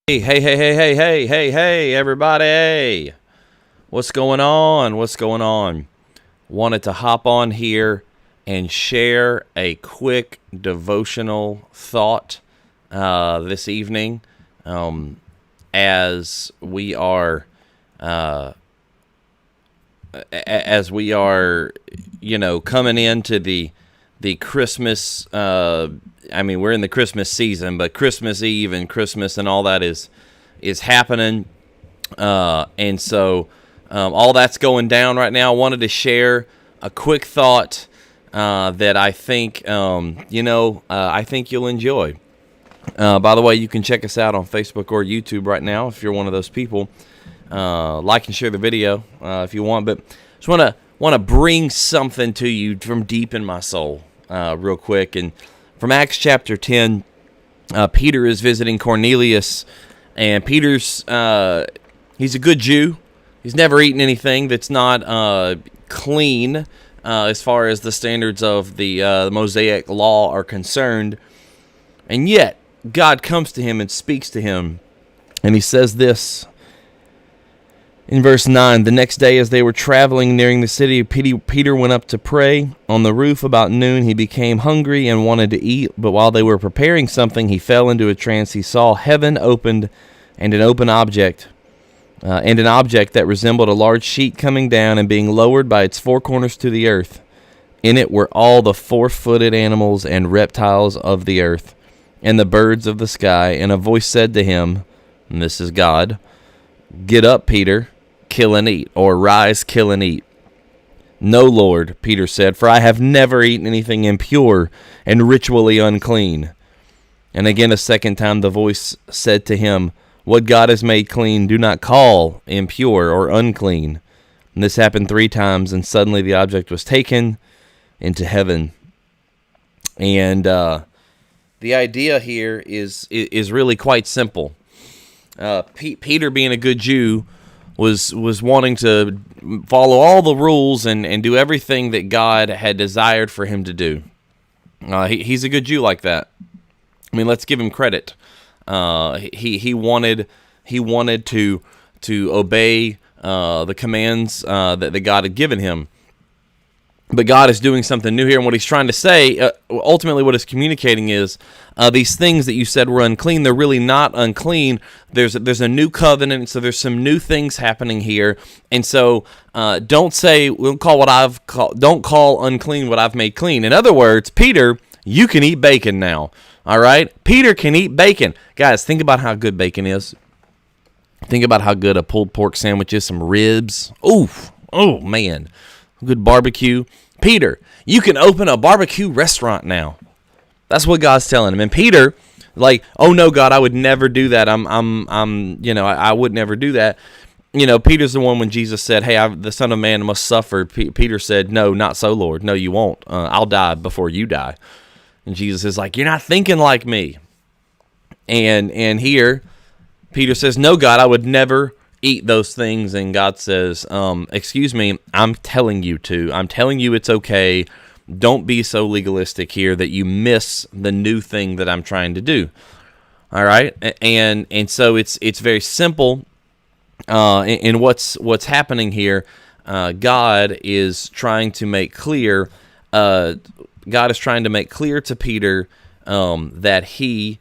Hey, everybody. What's going on? Wanted to hop on here and share a quick devotional thought this evening as we are coming into the Christmas. We're in the Christmas season, but Christmas Eve and Christmas and all that is happening, and so all that's going down right now. I wanted to share a quick thought that I think I think you'll enjoy. By the way, you can check us out on Facebook or YouTube right now if you're one of those people. Like and share the video if you want, but just want to bring something to you from deep in my soul real quick. And from Acts chapter 10, Peter is visiting Cornelius, and Peter's he's a good Jew. He's never eaten anything that's not clean as far as the standards of the Mosaic law are concerned. And yet, God comes to him and speaks to him, and he says this in verse 9, "The next day as they were traveling nearing the city, Peter went up to pray. On the roof about noon he became hungry and wanted to eat, but while they were preparing something, he fell into a trance. He saw heaven opened and an object that resembled a large sheet coming down and being lowered by its four corners to the earth. In it were all the four-footed animals and reptiles of the earth, and the birds of the sky. And a voice said to him," and this is God, "Get up, Peter, kill and eat," or "Rise, kill and eat." "No, Lord," Peter said, "for I have never eaten anything impure and ritually unclean." And again a second time the voice said to him, "What God has made clean, do not call impure or unclean." And this happened 3 times, and suddenly the object was taken into heaven. And the idea here is really quite simple. Peter, being a good Jew, was wanting to follow all the rules and do everything that God had desired for him to do. He's a good Jew like that. I mean, let's give him credit. He wanted to obey the commands that God had given him. But God is doing something new here, and what he's trying to say, ultimately what he's communicating is, these things that you said were unclean, they're really not unclean. There's a new covenant, so there's some new things happening here. And so don't call unclean what I've made clean. In other words, Peter, you can eat bacon now. All right? Peter can eat bacon. Guys, think about how good bacon is. Think about how good a pulled pork sandwich is, some ribs. Oof. Oh, man. Good barbecue. Peter, you can open a barbecue restaurant now. That's what God's telling him. And Peter, like, "Oh no, God, I would never do that. I would never do that." Peter's the one when Jesus said, "Hey, the Son of Man must suffer." Peter said, "No, not so, Lord. No, you won't. I'll die before you die." And Jesus is like, "You're not thinking like me." And here, Peter says, "No, God, I would never eat those things." And God says, "Excuse me, I'm telling you to. I'm telling you it's okay. Don't be so legalistic here that you miss the new thing that I'm trying to do." All right, and so it's very simple. In what's happening here, God is trying to make clear. God is trying to make clear to Peter that he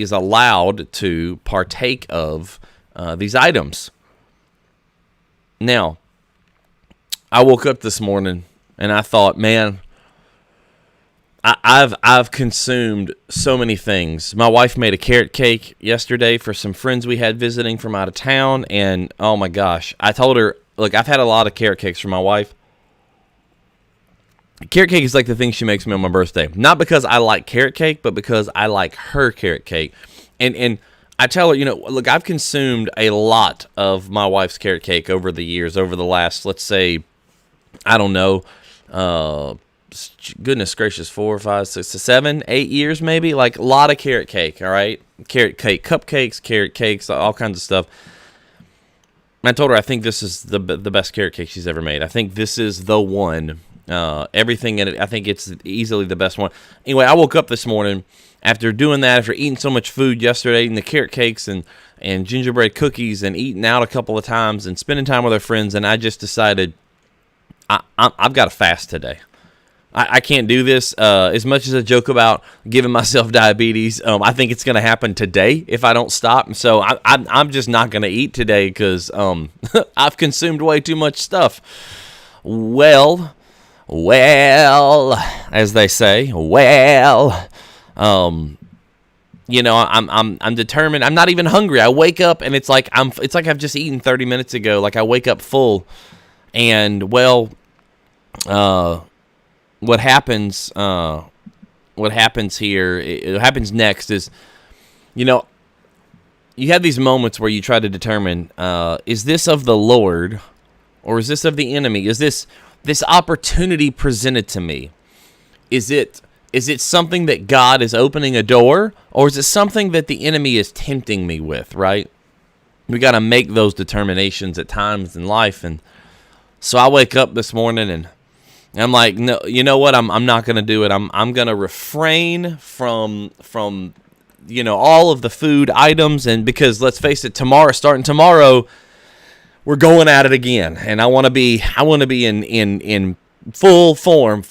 is allowed to partake of these items. Now, I woke up this morning and I thought, man, I've consumed so many things. My wife made a carrot cake yesterday for some friends we had visiting from out of town, and oh my gosh, I told her, look, I've had a lot of carrot cakes from my wife. Carrot cake is like the thing she makes me on my birthday. Not because I like carrot cake, but because I like her carrot cake. And I tell her, look, I've consumed a lot of my wife's carrot cake over the years, over the last, let's say, I don't know, goodness gracious, 4, 5, 6, 7, 8 years maybe. Like a lot of carrot cake, all right? Carrot cake cupcakes, carrot cakes, all kinds of stuff. I told her I think this is the best carrot cake she's ever made. I think this is the one Everything in it, I think it's easily the best one. Anyway, I woke up this morning after doing that, after eating so much food yesterday, eating the carrot cakes and gingerbread cookies and eating out a couple of times and spending time with our friends, and I just decided I've got to fast today. I can't do this. As much as I joke about giving myself diabetes, I think it's going to happen today if I don't stop. So I'm just not going to eat today because I've consumed way too much stuff. Well, as they say, I'm determined. I'm not even hungry. I wake up and it's like I've just eaten 30 minutes ago. Like I wake up full, and what happens here, it happens next is, you have these moments where you try to determine, is this of the Lord or is this of the enemy? Is this opportunity presented to me? Is it something that God is opening a door, or is it something that the enemy is tempting me with, right? We got to make those determinations at times in life. And so I wake up this morning and I'm like, no, you know what? I'm not going to do it. I'm going to refrain from all of the food items, and because let's face it, starting tomorrow, we're going at it again, and I want to be in full form,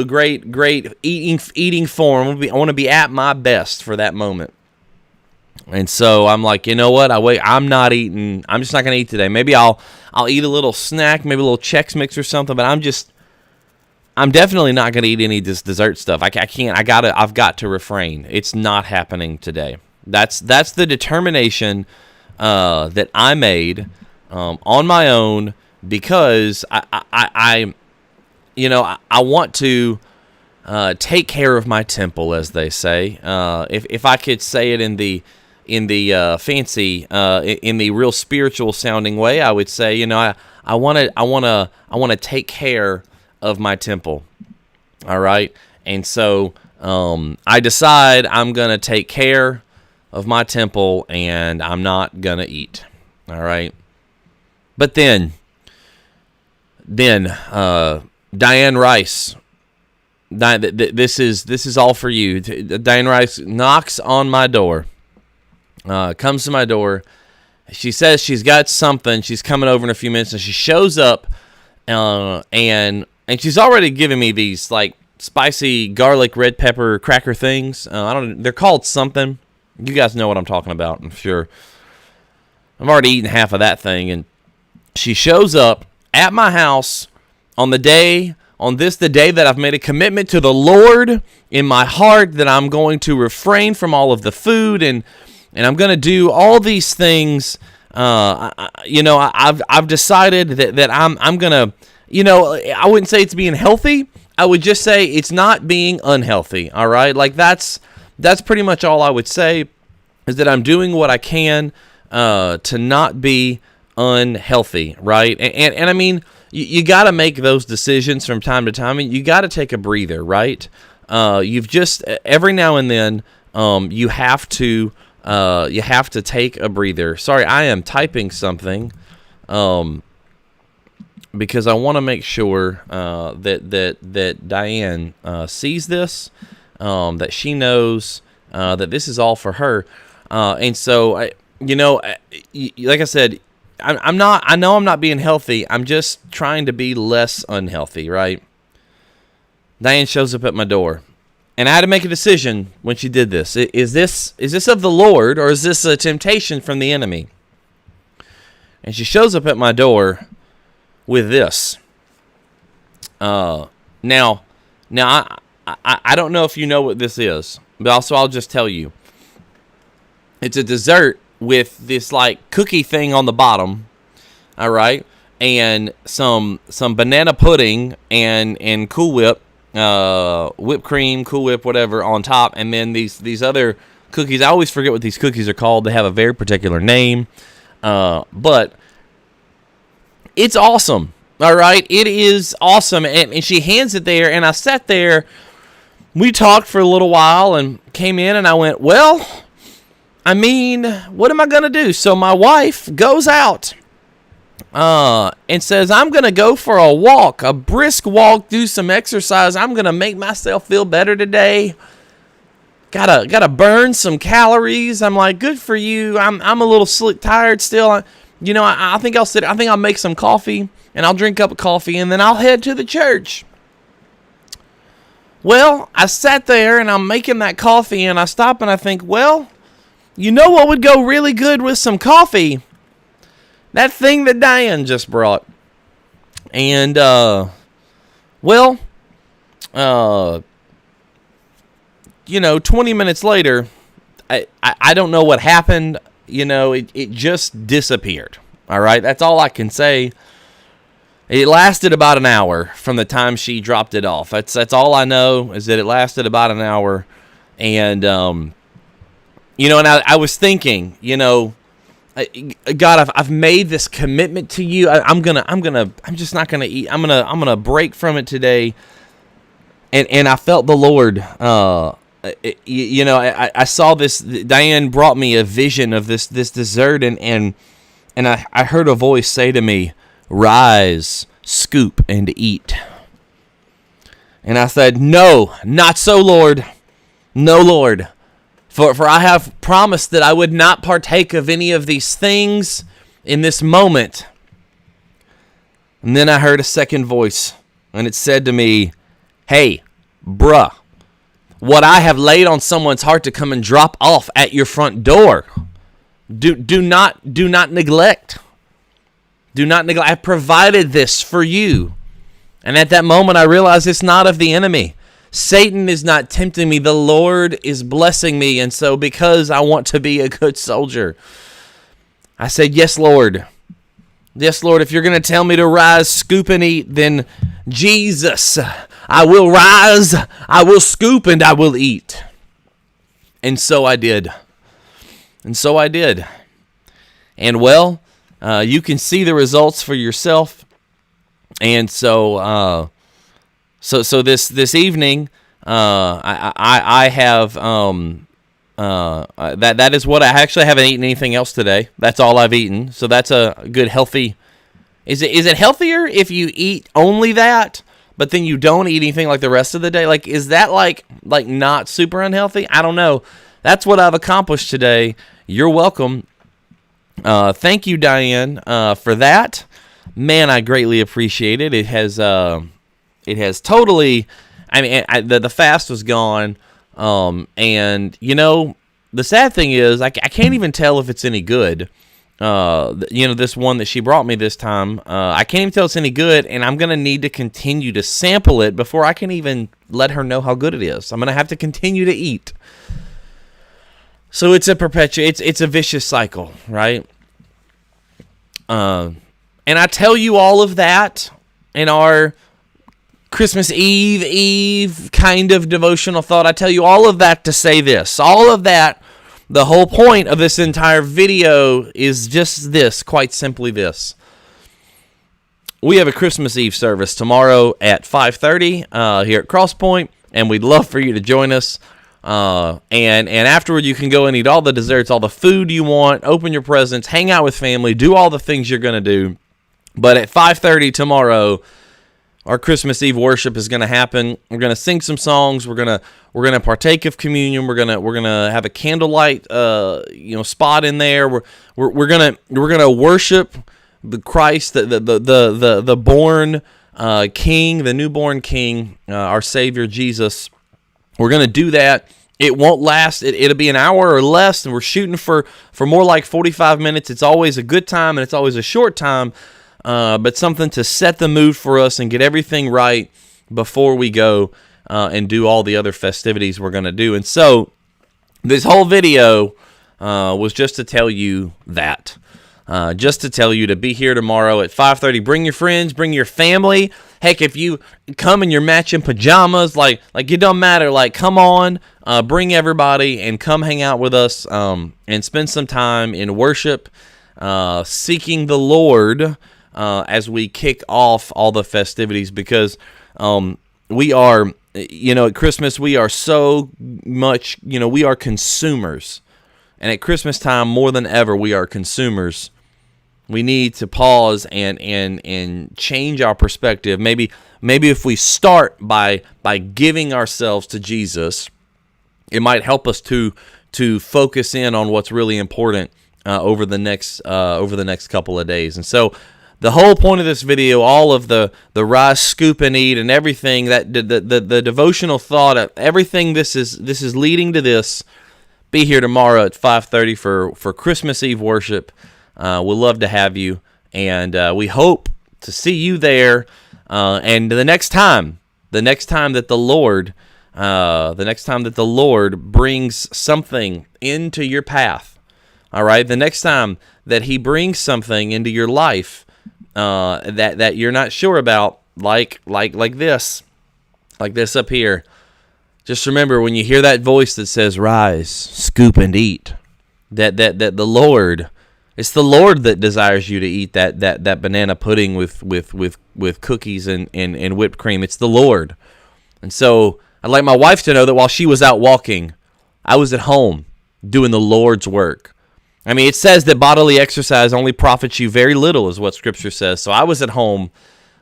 great eating form. I want to be at my best for that moment. And so I'm like, you know what? I'm not eating. I'm just not going to eat today. Maybe I'll eat a little snack, maybe a little Chex Mix or something, but I'm definitely not going to eat any of this dessert stuff. I can't. I've got to refrain. It's not happening today. That's the determination that I made on my own, because I want to take care of my temple, as they say. If I could say it in the fancy, in the real spiritual sounding way, I would say, I want to take care of my temple. All right. And so I decide I'm going to take care of my temple, and I'm not going to eat. All right. But then Diane Rice, this is all for you. Diane Rice knocks on my door, comes to my door. She says she's got something. She's coming over in a few minutes, and she shows up, and she's already given me these like spicy garlic red pepper cracker things. They're called something. You guys know what I'm talking about, I'm sure. I've already eaten half of that thing, and she shows up at my house on the day that I've made a commitment to the Lord in my heart that I'm going to refrain from all of the food, and I'm going to do all these things. I've decided that I'm going to, I wouldn't say it's being healthy. I would just say it's not being unhealthy. All right. Like that's pretty much all I would say, is that I'm doing what I can to not be unhealthy. Right. And I mean, you got to make those decisions from time to time, and you got to take a breather. Right. You've just every now and then you have to take a breather. Sorry, I am typing something. Because I want to make sure that Diane sees this, that she knows that this is all for her, and so like I said, I'm not. I know I'm not being healthy. I'm just trying to be less unhealthy, right? Diane shows up at my door, and I had to make a decision when she did this. Is this of the Lord, or is this a temptation from the enemy? And she shows up at my door with this. Now I don't know if you know what this is, but also I'll just tell you. It's a dessert with this like cookie thing on the bottom, all right, and some banana pudding and Cool Whip, whipped cream, Cool Whip, whatever on top, and then these other cookies. I always forget what these cookies are called. They have a very particular name, but it's awesome. All right. It is awesome. And she hands it there, and I sat there. We talked for a little while and came in, and I went, well, I mean, what am I going to do? So my wife goes out and says, I'm going to go for a walk, a brisk walk, do some exercise. I'm going to make myself feel better today. Gotta burn some calories. I'm like, good for you. I'm a little tired still. I think I'll sit. I think I'll make some coffee and I'll drink up a coffee and then I'll head to the church. Well, I sat there and I'm making that coffee and I stop and I think, well, you know what would go really good with some coffee? That thing that Diane just brought. And 20 minutes later, I don't know what happened. It just disappeared. All right, that's all I can say. It lasted about an hour from the time she dropped it off. That's all I know is that it lasted about an hour. And, and I was thinking, God, I've made this commitment to you. I'm just not gonna eat. I'm gonna break from it today. And I felt the Lord. I saw this. Diane brought me a vision of this dessert, and I heard a voice say to me, "Rise, scoop, and eat." And I said, "No, not so, Lord. No, Lord. For I have promised that I would not partake of any of these things in this moment." And then I heard a second voice, and it said to me, "Hey, bruh, what I have laid on someone's heart to come and drop off at your front door, do not neglect. Do not neglect. I provided this for you." And at that moment, I realized it's not of the enemy. Satan is not tempting me. The Lord is blessing me. And so because I want to be a good soldier, I said, "Yes, Lord. Yes, Lord, if you're going to tell me to rise, scoop, and eat, then Jesus, I will rise, I will scoop, and I will eat." And so I did. And you can see the results for yourself. And so this evening, I have that is what I actually haven't eaten anything else today. That's all I've eaten. So that's a good healthy. Is it healthier if you eat only that, but then you don't eat anything like the rest of the day? Like, is that like not super unhealthy? I don't know. That's what I've accomplished today. You're welcome. Thank you, Diane, for that. Man, I greatly appreciate it. It has totally. I mean, the fast was gone, and the sad thing is I can't even tell if it's any good. This one that she brought me this time, I can't even tell it's any good, and I'm gonna need to continue to sample it before I can even let her know how good it is. I'm gonna have to continue to eat. So it's a it's a vicious cycle, right? And I tell you all of that in our Christmas Eve kind of devotional thought. I tell you all of that to say this. All of that, the whole point of this entire video is just this, quite simply this. We have a Christmas Eve service tomorrow at 5:30 here at Crosspoint, and we'd love for you to join us. And afterward, you can go and eat all the desserts, all the food you want, open your presents, hang out with family, do all the things you're going to do. But at 5:30 tomorrow, our Christmas Eve worship is going to happen. We're going to sing some songs. We're going to partake of communion. We're going to have a candlelight spot in there. We're going to worship the Christ, the born King, the newborn King, our Savior Jesus. We're going to do that. It won't last. It'll be an hour or less, and we're shooting for more like 45 minutes. It's always a good time, and it's always a short time, but something to set the mood for us and get everything right before we go and do all the other festivities we're going to do. And so this whole video was just to tell you that. Just to tell you to be here tomorrow at 5:30. Bring your friends, bring your family. Heck, if you come in your matching pajamas, like it don't matter. Like, come on, bring everybody and come hang out with us and spend some time in worship, seeking the Lord as we kick off all the festivities, because we are, at Christmas, we are so much, we are consumers. And at Christmas time, more than ever, we are consumers. We need to pause and change our perspective. Maybe if we start by giving ourselves to Jesus, it might help us to focus in on what's really important over the next couple of days. And so the whole point of this video, all of the rise, scoop, and eat, and everything, that the devotional thought of everything, this is leading to this. Be here tomorrow at 5:30 for Christmas Eve worship. We'll love to have you, and we hope to see you there. And the next time that the Lord brings something into your path, all right. The next time that He brings something into your life that you're not sure about, like this up here. Just remember, when you hear that voice that says, "Rise, scoop, and eat," that the Lord, it's the Lord that desires you to eat that banana pudding with cookies and whipped cream. It's the Lord. And so I'd like my wife to know that while she was out walking, I was at home doing the Lord's work. I mean, it says that bodily exercise only profits you very little, is what Scripture says. So I was at home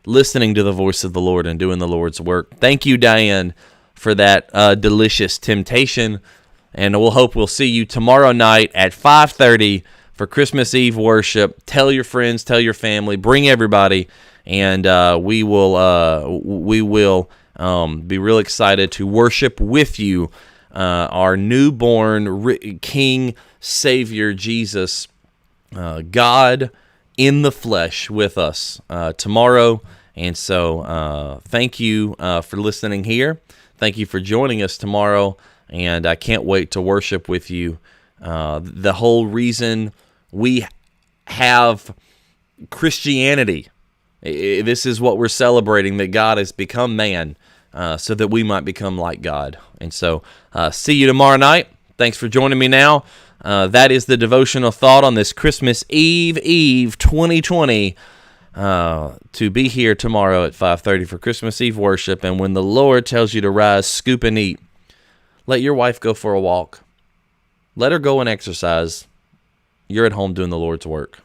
listening to the voice of the Lord and doing the Lord's work. Thank you, Diane, for that delicious temptation. And we'll see you tomorrow night at 5:30 for Christmas Eve worship. Tell your friends, tell your family, bring everybody, and we will be real excited to worship with you our newborn King, Savior, Jesus, God in the flesh with us tomorrow. And so thank you for listening here. Thank you for joining us tomorrow, and I can't wait to worship with you. The whole reason we have Christianity, this is what we're celebrating, that God has become man, so that we might become like God. And so see you tomorrow night. Thanks for joining me now. That is the devotional thought on this Christmas Eve 2020, to be here tomorrow at 5:30 for Christmas Eve worship. And when the Lord tells you to rise, scoop, and eat, let your wife go for a walk. Let her go and exercise. You're at home doing the Lord's work.